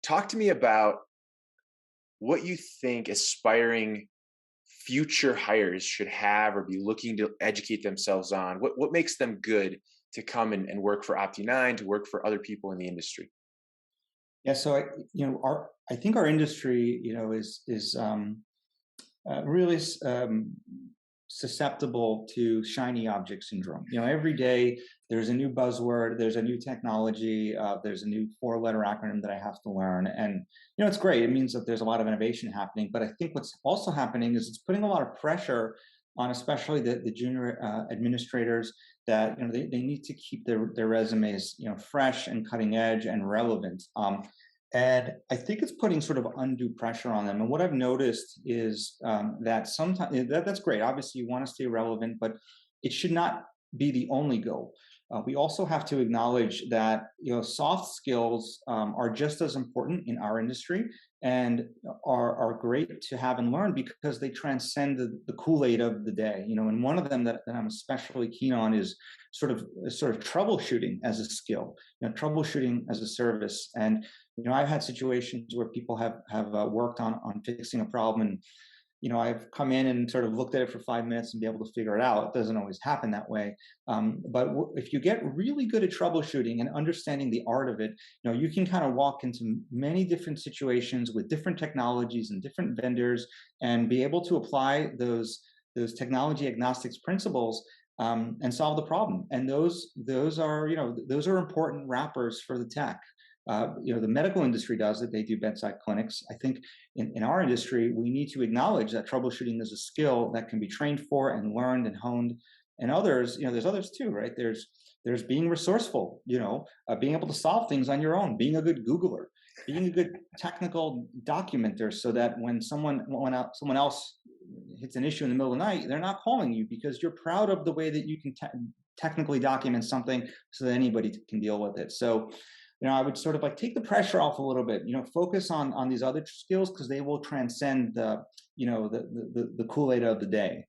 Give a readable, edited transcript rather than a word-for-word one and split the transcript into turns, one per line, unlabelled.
talk to me about what you think aspiring future hires should have or be looking to educate themselves on. What makes them good to come and work for Opti9, to work for other people in the industry?
Yeah, so I think our industry, is really susceptible to shiny object syndrome. Every day there's a new buzzword, there's a new technology, there's a new four-letter acronym that I have to learn, and it's great. It means that there's a lot of innovation happening. But I think what's also happening is it's putting a lot of pressure on, especially the junior administrators, that they need to keep their resumes fresh and cutting edge and relevant. And I think it's putting sort of undue pressure on them. And what I've noticed is that sometimes that's great. Obviously, you want to stay relevant, but it should not be the only goal. We also have to acknowledge that soft skills are just as important in our industry and are great to have and learn because they transcend the Kool-Aid of the day. And one of them that I'm especially keen on is sort of troubleshooting as a skill, troubleshooting as a service. And I've had situations where people have worked on fixing a problem, and I've come in and sort of looked at it for 5 minutes and be able to figure it out. It doesn't always happen that way, but if you get really good at troubleshooting and understanding the art of it, you can kind of walk into many different situations with different technologies and different vendors, and be able to apply those technology agnostics principles and solve the problem. And those are important wrappers for the tech. The medical industry does it. They do bedside clinics. I think in our industry, we need to acknowledge that troubleshooting is a skill that can be trained for and learned and honed. And others, there's others too, right? There's being resourceful, being able to solve things on your own, being a good Googler, being a good technical documenter, so that when someone else hits an issue in the middle of the night, they're not calling you because you're proud of the way that you can technically document something so that anybody can deal with it. So I would sort of like take the pressure off a little bit, focus on these other skills, because they will transcend the Kool-Aid of the day.